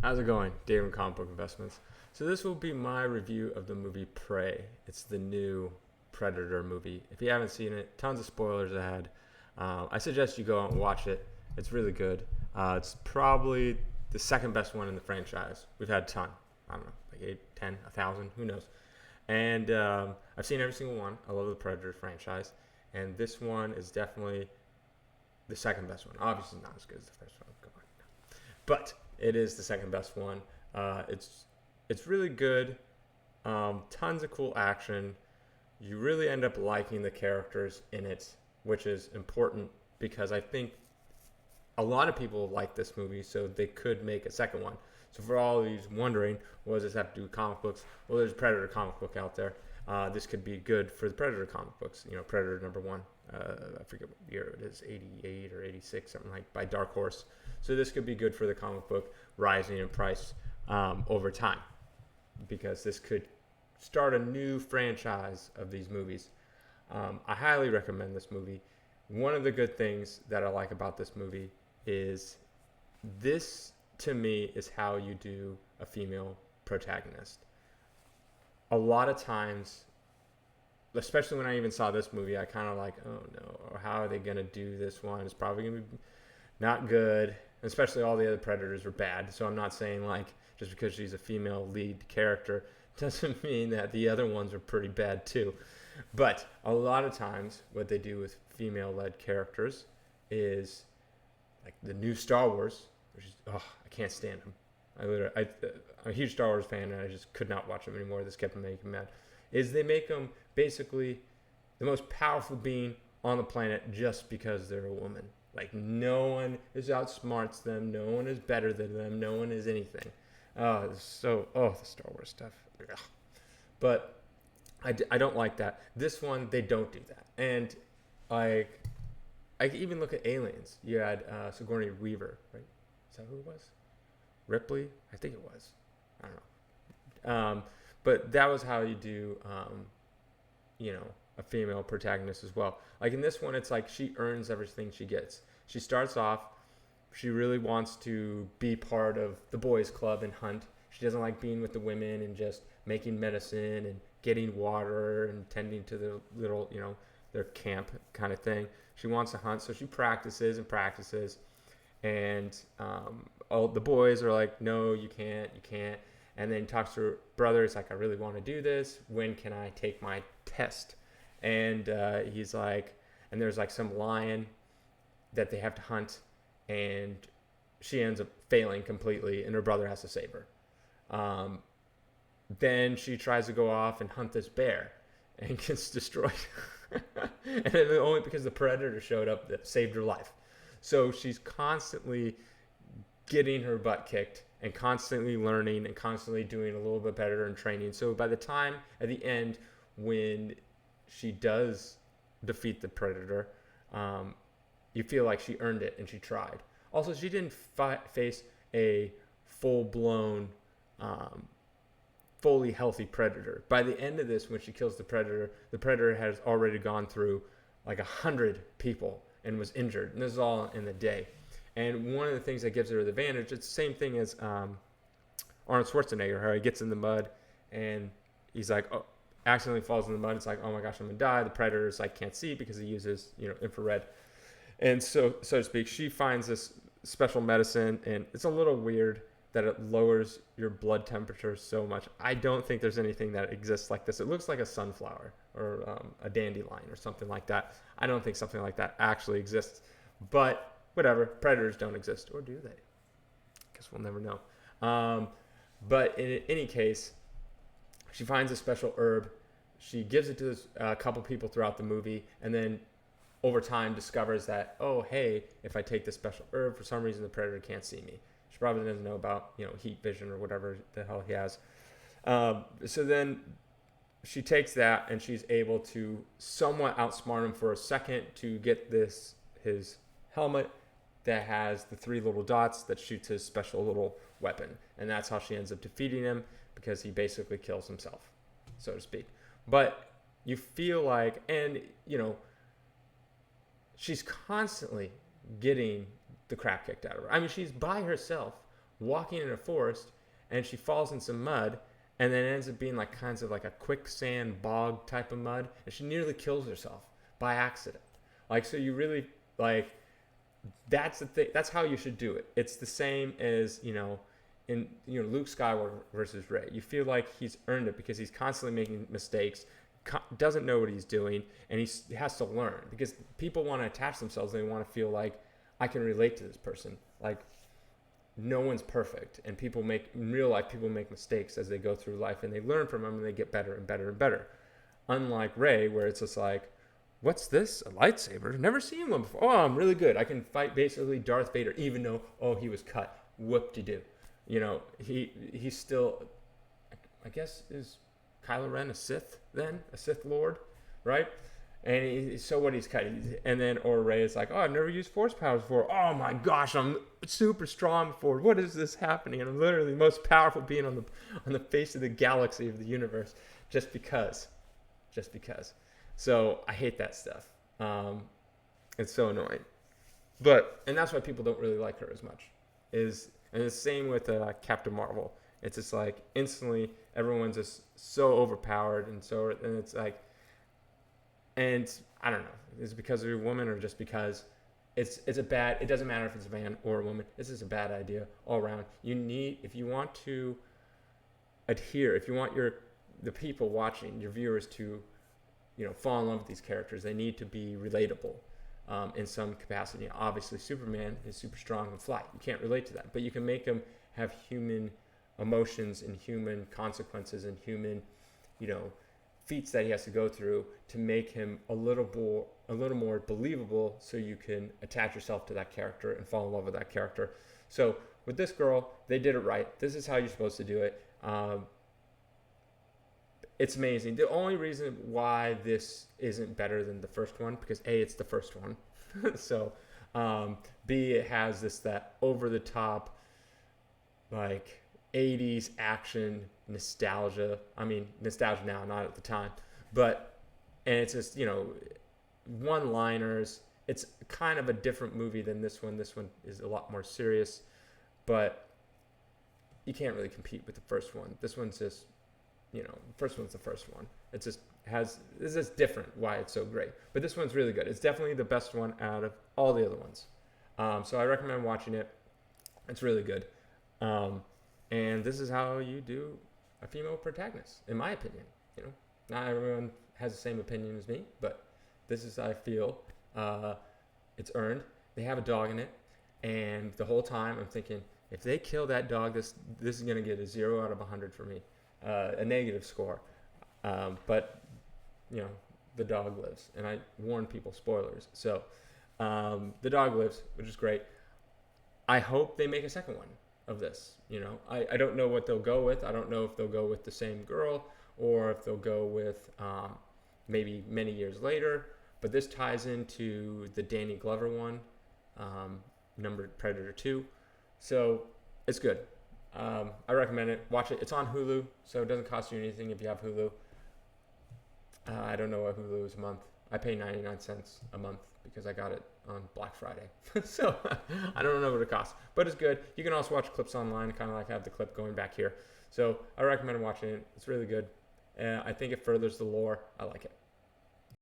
How's it going? Dave from Comic Book Investments. So this will be my review of the movie Prey. It's the new Predator movie. If you haven't seen it, tons of spoilers ahead. I suggest you go out and watch it. It's really good. It's probably the second best one in the franchise. We've had a ton. I don't know, like 8, 10, 1,000, who knows. And I've seen every single one. I love the Predator franchise. And this one is definitely the second best one. Obviously not as good as the first one. Come on. But it is the second best one. It's really good. Tons of cool action. You really end up liking the characters in it, which is important because I think a lot of people like this movie, so they could make a second one. So for all of you wondering, what does this have to do with comic books? Well, there's a Predator comic book out there. This could be good for the Predator comic books. You know, Predator #1. I forget what year it is, 88 or 86, something like, by Dark Horse. So this could be good for the comic book, rising in price over time, because this could start a new franchise of these movies. I highly recommend this movie. One of the good things that I like about this movie is this, to me, is how you do a female protagonist. A lot of times, especially when I even saw this movie, I kind of like, oh no, or how are they going to do this one? It's probably going to be not good. Especially all the other Predators were bad. So I'm not saying like just because she's a female lead character doesn't mean that the other ones are pretty bad too. But a lot of times what they do with female-led characters is like the new Star Wars, which is, I can't stand them. I'm a huge Star Wars fan and I just could not watch them anymore. This kept making me mad. Is they make them basically the most powerful being on the planet just because they're a woman. Like, no one is outsmarts them. No one is better than them. No one is anything. The Star Wars stuff. Ugh. But I don't like that. This one, they don't do that. And I even look at Aliens. You had Sigourney Weaver, right? Is that who it was? Ripley? I think it was. I don't know. But that was how you do, a female protagonist as well. Like in this one, it's like she earns everything she gets. She starts off, she really wants to be part of the boys club and hunt. She doesn't like being with the women and just making medicine and getting water and tending to the little, their camp kind of thing. She wants to hunt, so she practices and practices. And all the boys are like, no, you can't. And then talks to her brother. It's like, I really want to do this. When can I take my test? And he's like, and there's like some lion that they have to hunt, and she ends up failing completely, and her brother has to save her. Then she tries to go off and hunt this bear, and gets destroyed. And only because the predator showed up that saved her life. So she's constantly getting her butt kicked and constantly learning and constantly doing a little bit better in training. So by the time at the end, when she does defeat the predator, you feel like she earned it and she tried. Also, she didn't face a full-blown, fully healthy predator. By the end of this, when she kills the predator has already gone through like 100 people and was injured. And this is all in the day. And one of the things that gives her the advantage, it's the same thing as Arnold Schwarzenegger, how he gets in the mud and he's like, accidentally falls in the mud. It's like, oh my gosh, I'm gonna die. The predator's like can't see because he uses infrared, and so to speak. She finds this special medicine, and it's a little weird that it lowers your blood temperature so much. I don't think there's anything that exists like this. It looks like a sunflower or a dandelion or something like that. I don't think something like that actually exists, but whatever. Predators don't exist, or do they? Guess we'll never know. But in any case, she finds a special herb. She gives it to a couple people throughout the movie, and then over time discovers that, oh, hey, if I take this special herb, for some reason the predator can't see me. She probably doesn't know about heat vision or whatever the hell he has. So then she takes that, and she's able to somewhat outsmart him for a second to get his helmet that has the 3 little dots that shoots his special little weapon. And that's how she ends up defeating him, because he basically kills himself, so to speak. But you feel like, and she's constantly getting the crap kicked out of her. I mean, she's by herself walking in a forest, and she falls in some mud, and then it ends up being like kinds of like a quicksand bog type of mud, and she nearly kills herself by accident. Like, so you really like, that's the thing. That's how you should do it. It's the same as, in Luke Skywalker versus Rey. You feel like he's earned it because he's constantly making mistakes, doesn't know what he's doing, and he has to learn, because people want to attach themselves. They want to feel like, I can relate to this person. Like, no one's perfect, and in real life, people make mistakes as they go through life, and they learn from them, and they get better and better and better. Unlike Rey, where it's just like, what's this? A lightsaber? Never seen one before. Oh, I'm really good. I can fight basically Darth Vader, even though, he was cut. Whoop-de-doo. He's still, I guess, is Kylo Ren a Sith then? A Sith Lord, right? And so what, he's cut. And then, or Rey is like, oh, I've never used Force powers before. Oh my gosh, I'm super strong before. What is this happening? And I'm literally the most powerful being on the face of the galaxy, of the universe, just because. So I hate that stuff. It's so annoying. And that's why people don't really like her as much. And the same with Captain Marvel. It's just like instantly everyone's just so overpowered, and it's like, and I don't know, is it because you're a woman, or just because it doesn't matter if it's a man or a woman. This is a bad idea all around. If you want to adhere, if you want the people watching, your viewers to, fall in love with these characters, they need to be relatable in some capacity. Obviously, Superman is super strong and fly. You can't relate to that, but you can make him have human emotions and human consequences and human, feats that he has to go through to make him a little more believable, so you can attach yourself to that character and fall in love with that character. So with this girl, they did it right. This is how you're supposed to do it. It's amazing. The only reason why this isn't better than the first one, because A, it's the first one. So B, it has that over the top, like 80s action nostalgia. I mean, nostalgia now, not at the time. And it's just, one-liners. It's kind of a different movie than this one. This one is a lot more serious, but you can't really compete with the first one. This one's just, the first one's the first one. It's just different why it's so great. But this one's really good. It's definitely the best one out of all the other ones. So I recommend watching it. It's really good. And this is how you do a female protagonist, in my opinion. Not everyone has the same opinion as me, but this is how I feel. It's earned. They have a dog in it, and the whole time I'm thinking, if they kill that dog, this is going to get a 0 out of 100 for me, a negative score. But the dog lives, and I warn people, spoilers. So the dog lives, which is great. I hope they make a second one of this. I don't know what they'll go with. I don't know if they'll go with the same girl, or if they'll go with maybe many years later. But this ties into the Danny Glover one, numbered Predator 2. So it's good. I recommend it. Watch it. It's on Hulu, so it doesn't cost you anything if you have Hulu. I don't know what Hulu is a month. I pay 99 cents a month because I got it on Black Friday. So I don't know what it costs, but it's good. You can also watch clips online, kind of like I have the clip going back here. So I recommend watching it. It's really good. I think it furthers the lore. I like it.